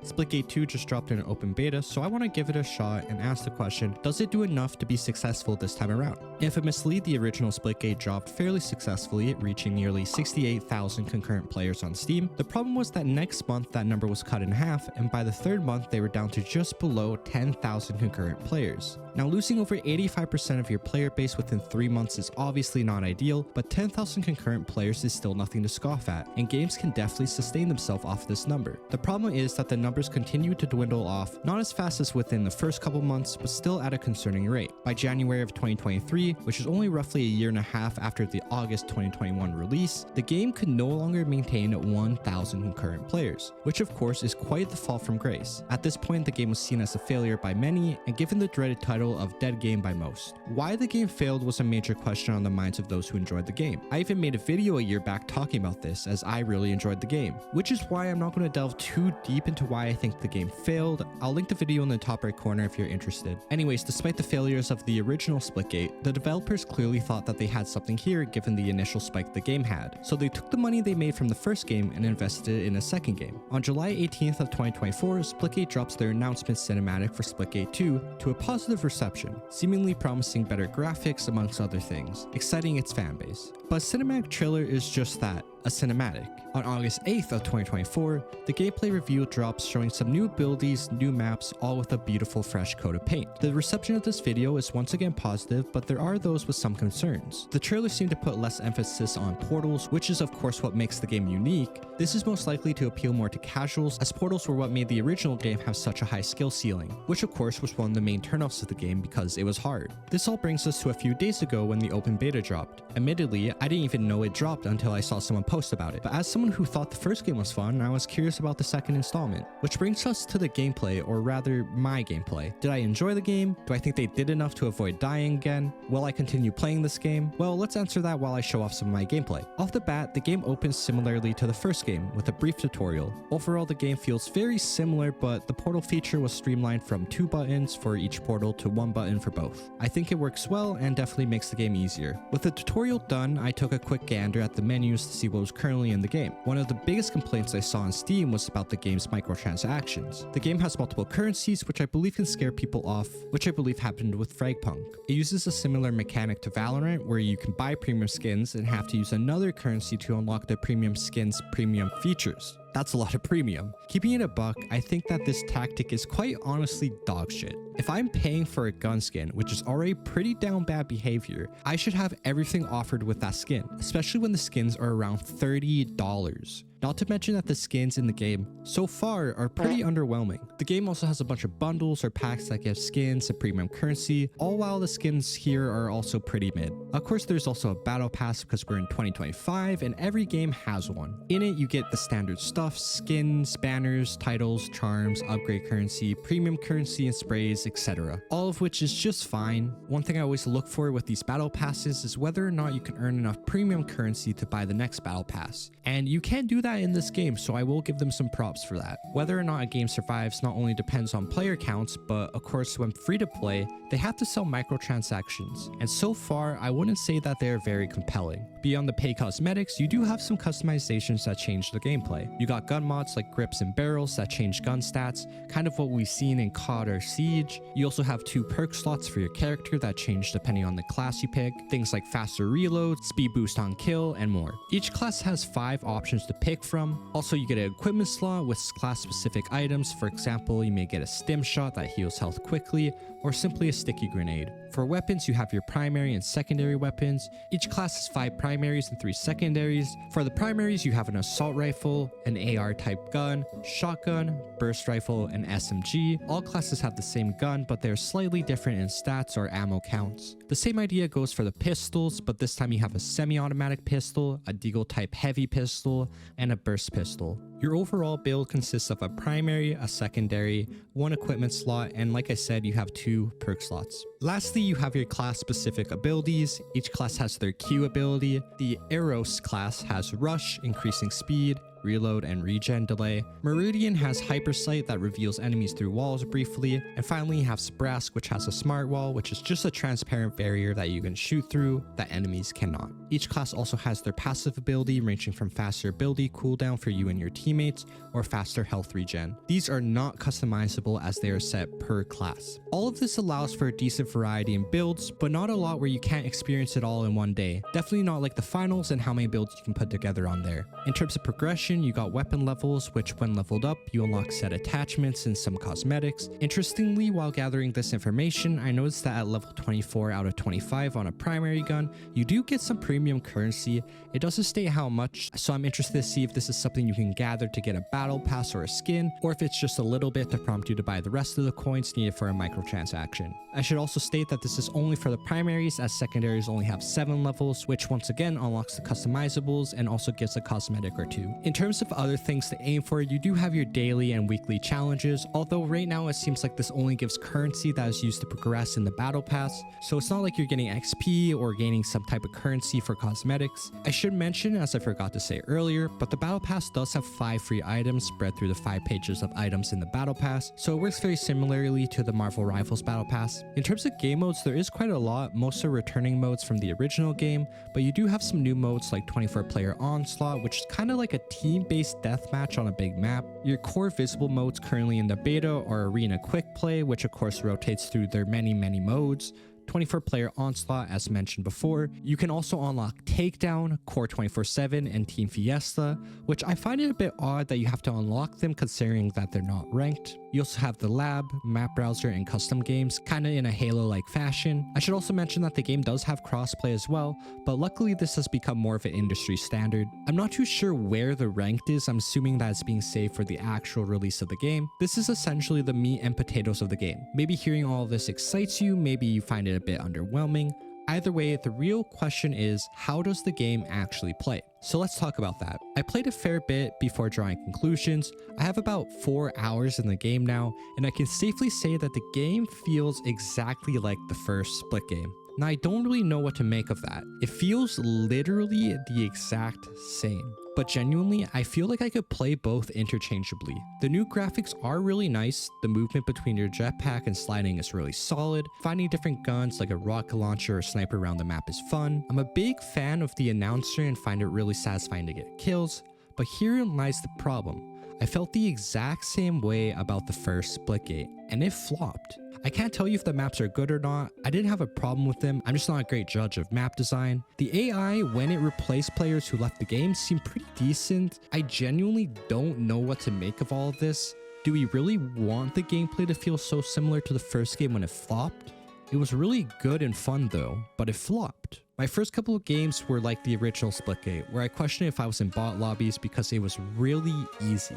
Splitgate 2 just dropped in an open beta, so I want to give it a shot and ask the question, does it do enough to be successful this time around? Infamously, the original Splitgate dropped fairly successfully, reaching nearly 68,000 concurrent players on Steam. The problem was that next month that number was cut in half, and by the third month they were down to just below 10,000 concurrent players. Now, losing over 85% of your player base within 3 months is obviously not ideal, but 10,000 concurrent players is still nothing to scoff at, and games can definitely sustain themselves off this number. The problem is that the numbers continue to dwindle off, not as fast as within the first couple months, but still at a concerning rate. By January of 2023, which is only roughly a year and a half after the August 2021 release, the game could no longer maintain 1,000 concurrent players, which of course is quite the fall from grace. At this point, the game was seen as a failure by many, and given the dreaded title of dead game by most. Why the game failed was a major question on the minds of those who enjoyed the game. I even made a video a year back talking about this, as I really enjoyed the game, which is why I'm not going to delve too deep into why I think the game failed. I'll link the video in the top right corner if you're interested. Anyways, despite the failures of the original Splitgate, the developers clearly thought that they had something here given the initial spike the game had. So they took the money they made from the first game and invested it in a second game. On July 18th of 2024, Splitgate drops their announcement cinematic for Splitgate 2 to a positive reception, seemingly promising better graphics amongst other things, exciting its fanbase. But a cinematic trailer is just that, a cinematic. On August 8th of 2024, the gameplay reveal drops showing some new abilities, new maps, all with a beautiful fresh coat of paint. The reception of this video is once again positive, but there are those with some concerns. The trailer seemed to put less emphasis on portals, which is of course what makes the game unique. This is most likely to appeal more to casuals, as portals were what made the original game have such a high skill ceiling, which of course was one of the main turnoffs of the game because it was hard. This all brings us to a few days ago when the open beta dropped. Admittedly, I didn't even know it dropped until I saw someone post about it, but as someone who thought the first game was fun, I was curious about the second installment. Which brings us to the gameplay, or rather my gameplay. Did I enjoy the game? Do I think they did enough to avoid dying again? Will I continue playing this game? Well, let's answer that while I show off some of my gameplay. Off the bat, the game opens similarly to the first game, with a brief tutorial. Overall, the game feels very similar, but the portal feature was streamlined from 2 buttons for each portal to 1 button for both. I think it works well and definitely makes the game easier. With the tutorial done, I took a quick gander at the menus to see what was currently in the game. One of the biggest complaints I saw on Steam was about the game's microtransactions. The game has multiple currencies, which I believe can scare people off, which I believe happened with Fragpunk. It uses a similar mechanic to Valorant, where you can buy premium skins and have to use another currency to unlock the premium skins' premium features. That's a lot of premium. Keeping it a buck, I think that this tactic is quite honestly dog shit. If I'm paying for a gun skin, which is already pretty down bad behavior, I should have everything offered with that skin, especially when the skins are around $30. Not to mention that the skins in the game so far are pretty underwhelming. The game also has a bunch of bundles or packs that give skins and premium currency, all while the skins here are also pretty mid. Of course, there's also a battle pass because we're in 2025 and every game has one. In it, you get the standard stuff, skins, banners, titles, charms, upgrade currency, premium currency, and sprays, etc. All of which is just fine. One thing I always look for with these battle passes is whether or not you can earn enough premium currency to buy the next battle pass. And you can't do that in this game, so I will give them some props for that. Whether or not a game survives not only depends on player counts, but of course when free to play, they have to sell microtransactions. And so far, I wouldn't say that they're very compelling. Beyond the paid cosmetics, you do have some customizations that change the gameplay. You got gun mods like grips and barrels that change gun stats, kind of what we've seen in COD or Siege. You also have 2 perk slots for your character that change depending on the class you pick, things like faster reload, speed boost on kill, and more. Each class has 5 options to pick from. Also, you get an equipment slot with class specific items. For example, you may get a stim shot that heals health quickly, or simply a sticky grenade. For weapons, you have your primary and secondary weapons. Each class has 5 primaries and 3 secondaries. For the primaries, you have an assault rifle, an AR type gun, shotgun, burst rifle, and SMG. All classes have the same gun, but they're slightly different in stats or ammo counts. The same idea goes for the pistols, but this time you have a semi-automatic pistol, a deagle type heavy pistol, and a burst pistol. Your overall build consists of a primary, a secondary, 1 equipment slot, and like I said, you have 2 perk slots. Lastly, you have your class specific abilities. Each class has their Q ability. The Eros class has Rush, increasing speed, reload, and regen delay. Meridian has hypersight that reveals enemies through walls briefly. And finally, you have Sprask, which has a smart wall, which is just a transparent barrier that you can shoot through that enemies cannot. Each class also has their passive ability, ranging from faster ability cooldown for you and your teammates, or faster health regen. These are not customizable as they are set per class. All of this allows for a decent variety in builds, but not a lot where you can't experience it all in one day. Definitely not like the finals and how many builds you can put together on there. In terms of progression, you got weapon levels, which when leveled up, you unlock set attachments and some cosmetics. Interestingly, while gathering this information, I noticed that at level 24 out of 25 on a primary gun, you do get some premium currency. It doesn't state how much, so I'm interested to see if this is something you can gather to get a battle pass or a skin, or if it's just a little bit to prompt you to buy the rest of the coins needed for a microtransaction. I should also state that this is only for the primaries, as secondaries only have 7 levels, which once again unlocks the customizables and also gives a cosmetic or 2. In terms of other things to aim for, you do have your daily and weekly challenges, although right now it seems like this only gives currency that is used to progress in the battle pass, so it's not like you're getting XP or gaining some type of currency for cosmetics. I should mention, as I forgot to say earlier, but the battle pass does have 5 free items spread through the 5 pages of items in the battle pass, so it works very similarly to the Marvel Rivals battle pass. In terms of game modes, there is quite a lot. Most are returning modes from the original game, but you do have some new modes like 24-player onslaught, which is kind of like a team-based deathmatch on a big map. Your core visible modes currently in the beta are arena quick play, which of course rotates through their many modes. 24-player onslaught, as mentioned before. You can also unlock Takedown, Core 24/7, and Team Fiesta, which I find it a bit odd that you have to unlock them considering that they're not ranked. You also have the lab, map browser, and custom games, kinda in a Halo-like fashion. I should also mention that the game does have crossplay as well, but luckily this has become more of an industry standard. I'm not too sure where the ranked is. I'm assuming that it's being saved for the actual release of the game. This is essentially the meat and potatoes of the game. Maybe hearing all of this excites you, maybe you find it a bit underwhelming. Either way, the real question is, how does the game actually play? So let's talk about that. I played a fair bit before drawing conclusions. I have about 4 hours in the game now, and I can safely say that the game feels exactly like the first Splitgate. Now, I don't really know what to make of that. It feels literally the exact same. But genuinely, I feel like I could play both interchangeably. The new graphics are really nice. The movement between your jetpack and sliding is really solid. Finding different guns like a rocket launcher or sniper around the map is fun. I'm a big fan of the announcer and find it really satisfying to get kills. But herein lies the problem. I felt the exact same way about the first Splitgate, and it flopped. I can't tell you if the maps are good or not. I didn't have a problem with them. I'm just not a great judge of map design. The AI, when it replaced players who left the game, seemed pretty decent. I genuinely don't know what to make of all of this. Do we really want the gameplay to feel so similar to the first game when it flopped? It was really good and fun though, but it flopped. My first couple of games were like the original Splitgate, where I questioned if I was in bot lobbies because it was really easy.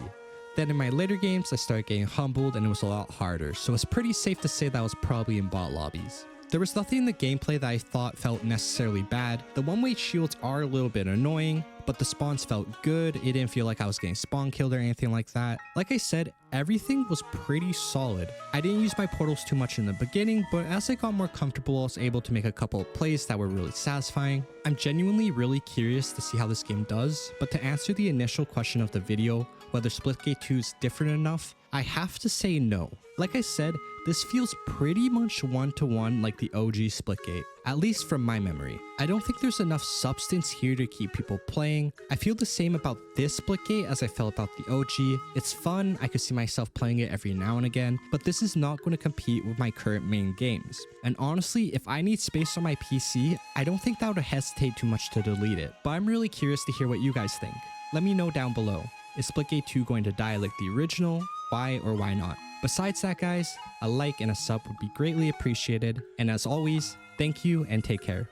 Then in my later games, I started getting humbled and it was a lot harder, so it's pretty safe to say that I was probably in bot lobbies. There was nothing in the gameplay that I thought felt necessarily bad. The one-way shields are a little bit annoying, but the spawns felt good. It didn't feel like I was getting spawn killed or anything like that. Like I said, everything was pretty solid. I didn't use my portals too much in the beginning, but as I got more comfortable, I was able to make a couple of plays that were really satisfying. I'm genuinely really curious to see how this game does, but to answer the initial question of the video, whether Splitgate 2 is different enough, I have to say no. Like I said, this feels pretty much one-to-one like the OG Splitgate, at least from my memory. I don't think there's enough substance here to keep people playing. I feel the same about this Splitgate as I felt about the OG. It's fun, I could see myself playing it every now and again, but this is not going to compete with my current main games. And honestly, if I need space on my PC, I don't think that would hesitate too much to delete it. But I'm really curious to hear what you guys think. Let me know down below. Is Splitgate 2 going to die like the original? Why or why not? Besides that, guys, a like and a sub would be greatly appreciated. And as always, thank you and take care.